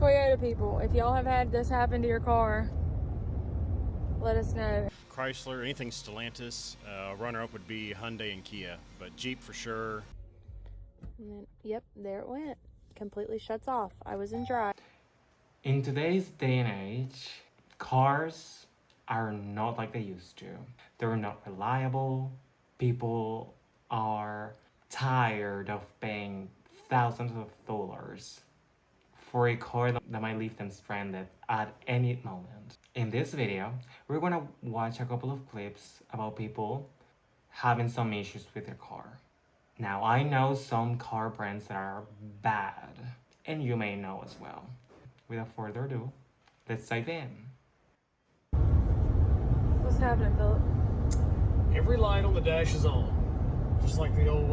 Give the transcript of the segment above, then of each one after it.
Toyota people, if y'all have had this happen to your car, let us know. Chrysler, anything Stellantis. Runner-up would be Hyundai and Kia, but Jeep for sure. And then, yep, there it went. Completely shuts off. I was in drive. In today's day and age, cars are not like they used to. They're not reliable. People are tired of paying thousands of dollars for a car that might leave them stranded at any moment. In this video, we're gonna watch a couple of clips about people having some issues with their car. Now, I know some car brands that are bad, and you may know as well. Without further ado, let's dive in. What's happening, Philip? Every light on the dash is on. Just like the old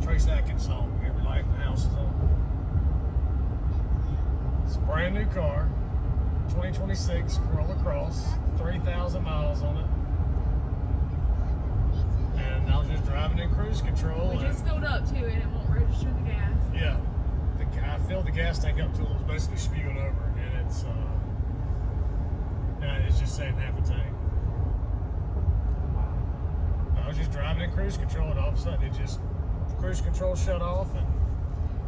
Trace Atkins song, every light in the house is on. It's a brand new car, 2026 Corolla Cross, 3,000 miles on it. And I was just driving in cruise control. We just filled up too, and it won't register the gas. Yeah, I filled the gas tank up till it was basically spewing over, and it's just saying half a tank. I was just driving in cruise control, and all of a sudden it just cruise control shut off,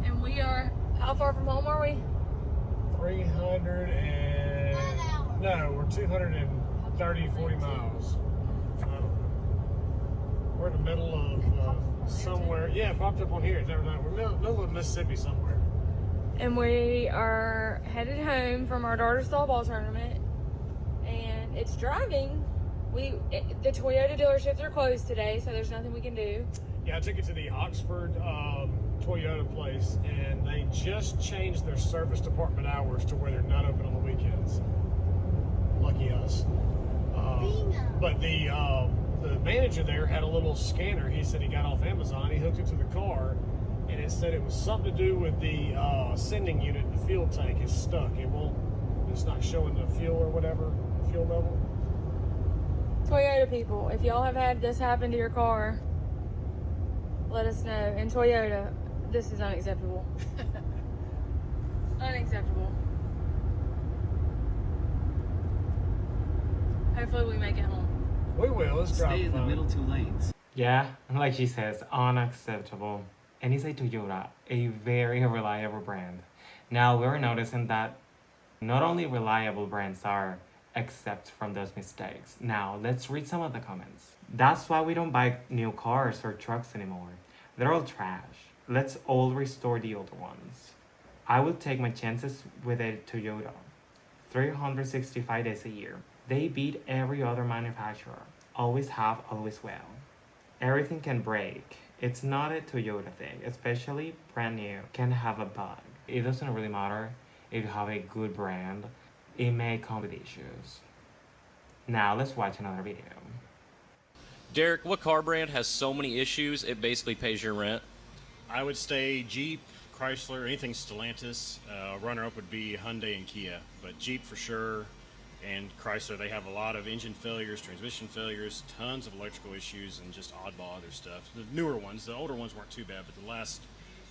And we are, how far from home are we? 300 and no, we're 230, 40 miles. I don't know. We're in the middle of somewhere. Yeah, it popped up on here. We're in the middle of Mississippi somewhere. And we are headed home from our daughter's softball tournament, and it's driving. The Toyota dealerships are closed today, so there's nothing we can do. Yeah, I took it to the Oxford Toyota place, and they just changed their service department hours to where they're not open on the weekends. Lucky us. But the manager there had a little scanner. He said he got off Amazon. He hooked it to the car, and it said it was something to do with the sending unit. The fuel tank is stuck. It's not showing the fuel or whatever, fuel level. Toyota people, if y'all have had this happen to your car, let us know. And Toyota, this is unacceptable. Unacceptable. Hopefully we make it home. We will. Let's drive. Stay in the middle two lanes. Yeah, like she says, unacceptable. And it's a Toyota, a very reliable brand. Now we're noticing that not only reliable brands are exempt from those mistakes. Now let's read some of the comments. That's why we don't buy new cars or trucks anymore. They're all trash. Let's all restore the old ones. I will take my chances with a Toyota. 365 days a year. They beat every other manufacturer. Always have, always will. Everything can break. It's not a Toyota thing, especially brand new can have a bug. It doesn't really matter if you have a good brand. It may come with issues. Now let's watch another video. Derek, what car brand has so many issues it basically pays your rent? I would say Jeep, Chrysler, anything Stellantis. Runner-up would be Hyundai and Kia, but Jeep for sure, and Chrysler, they have a lot of engine failures, transmission failures, tons of electrical issues, and just oddball other stuff. The newer ones, the older ones weren't too bad, but the last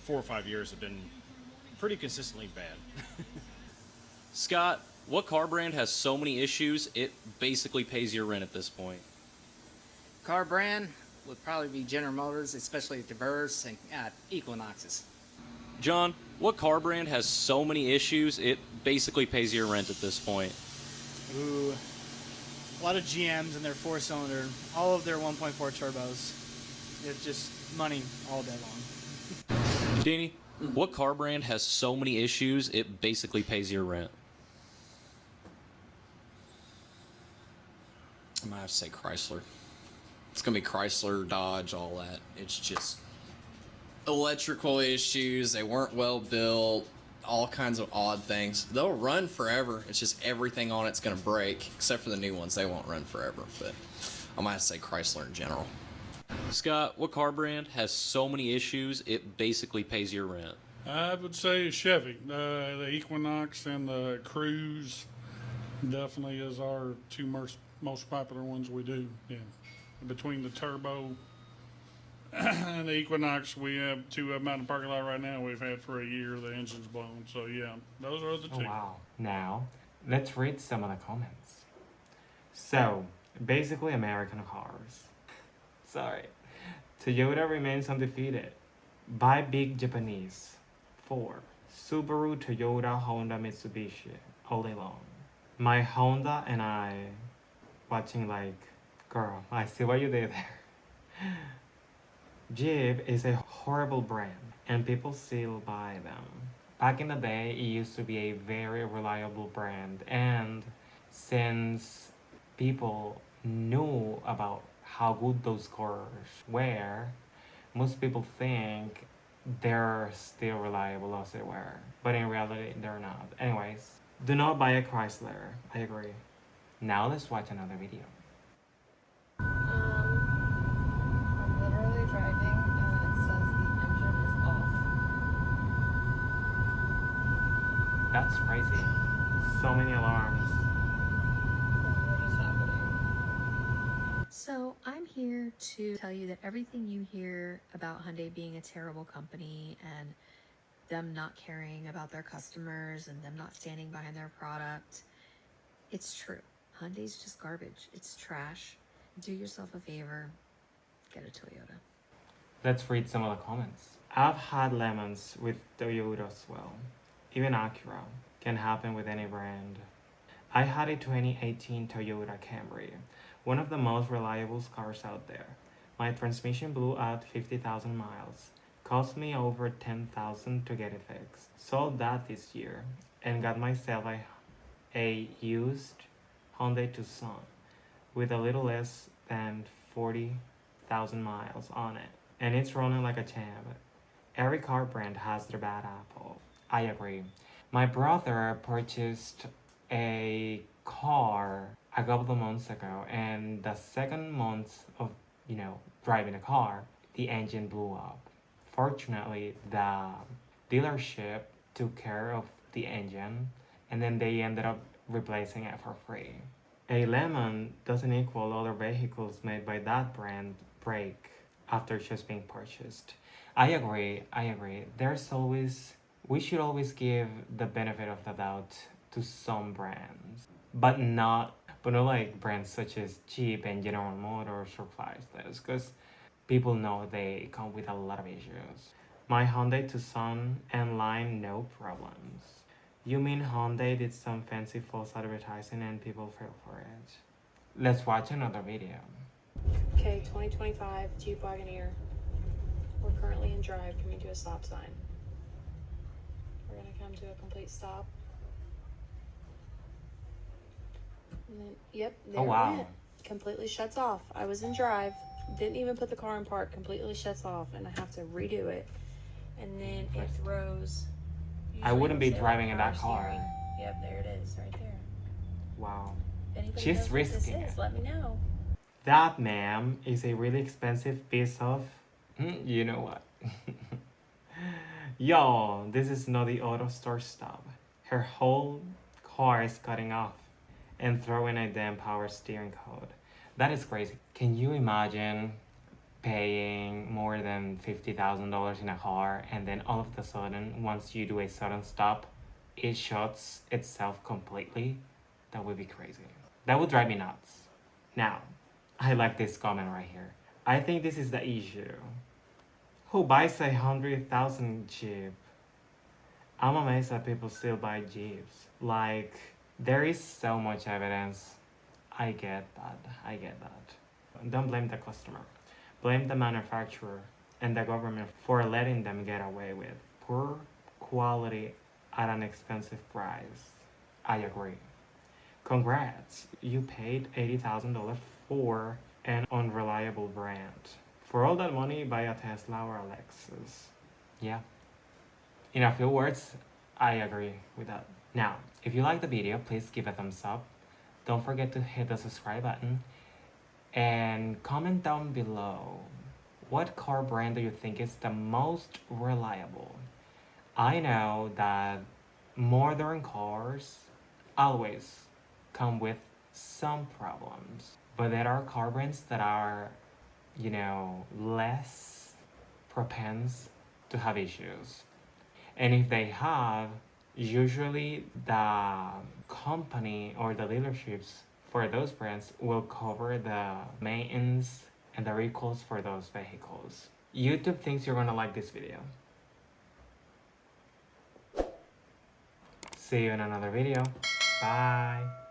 4 or 5 years have been pretty consistently bad. Scott, what car brand has so many issues it basically pays your rent at this point? Car brand would probably be General Motors, especially Diverse and Equinoxes. John, what car brand has so many issues it basically pays your rent at this point? Ooh, a lot of GMs and their 4-cylinder, all of their 1.4 turbos. It's just money all day long. Danny, what car brand has so many issues it basically pays your rent? I might have to say Chrysler. It's gonna be Chrysler, Dodge, all that. It's just electrical issues. They weren't well built. All kinds of odd things. They'll run forever. It's just everything on it's gonna break, except for the new ones. They won't run forever. But I might have to say Chrysler in general. Scott, what car brand has so many issues it basically pays your rent? I would say Chevy. The Equinox and the Cruise definitely is our two most popular ones we do. Yeah, between the turbo And the Equinox, we have 2 of them out in the parking lot right now. We've had for a year. The engine's blown. So yeah, those are the 2. Oh wow. Now, let's read some of the comments. So, basically American cars. Sorry. Toyota remains undefeated. Buy big Japanese. 4. Subaru, Toyota, Honda, Mitsubishi. All day long. My Honda and I watching like, girl, I see what you did there. Jeep is a horrible brand and people still buy them. Back in the day, it used to be a very reliable brand, and since people knew about how good those cars were, most people think they're still reliable as they were, but in reality, they're not. Anyways, do not buy a Chrysler. I agree. Now let's watch another video. I'm literally driving and it says the engine is off. That's crazy. So many alarms. What is happening? So I'm here to tell you that everything you hear about Hyundai being a terrible company and them not caring about their customers and them not standing behind their product, it's true. Hyundai's just garbage. It's trash. Do yourself a favor, get a Toyota. Let's read some of the comments. I've had lemons with Toyota as well. Even Acura can happen with any brand. I had a 2018 Toyota Camry, one of the most reliable cars out there. My transmission blew out 50,000 miles. Cost me over 10,000 to get it fixed. Sold that this year and got myself a used Hyundai Tucson with a little less than 40,000 miles on it. And it's running like a champ. Every car brand has their bad apple. I agree. My brother purchased a car a couple of months ago, and the second month of driving the car, the engine blew up. Fortunately, the dealership took care of the engine, and then they ended up replacing it for free. A lemon doesn't equal other vehicles made by that brand break after just being purchased. I agree. We should always give the benefit of the doubt to some brands, but not like brands such as Jeep and General Motors or Chrysler, because people know they come with a lot of issues. My Hyundai Tucson and Line, no problems. You mean Hyundai did some fancy false advertising and people fell for it? Let's watch another video. Okay, 2025 Jeep Wagoneer. We're currently in drive, coming to a stop sign. We're gonna come to a complete stop. And then, yep, there it went. Completely shuts off. I was in drive, didn't even put the car in park, completely shuts off, and I have to redo it. And then it throws. I wouldn't be driving in that car. Steering. Yep, there it is, right there. Wow. If anybody She's knows what risking this is, it. let me know. That, ma'am, is a really expensive piece of... you know what? Yo, this is not the auto store stop. Her whole car is cutting off and throwing a damn power steering code. That is crazy. Can you imagine paying more than $50,000 in a car, and then all of a sudden, once you do a sudden stop, it shuts itself completely? That would be crazy. That would drive me nuts. Now, I like this comment right here. I think this is the issue. Who buys 100,000 Jeep? I'm amazed that people still buy Jeeps. Like, there is so much evidence. I get that. Don't blame the customer. Blame the manufacturer and the government for letting them get away with poor quality at an expensive price. I agree. Congrats, you paid $80,000 for an unreliable brand. For all that money, buy a Tesla or a Lexus. Yeah. In a few words, I agree with that. Now, if you like the video, please give a thumbs up. Don't forget to hit the subscribe button. And comment down below, what car brand do you think is the most reliable? I know that modern cars always come with some problems, but there are car brands that are, less propense to have issues. And if they have, usually the company or the dealerships for those brands will cover the maintenance and the recalls for those vehicles. YouTube thinks you're gonna like this video. See you in another video. Bye.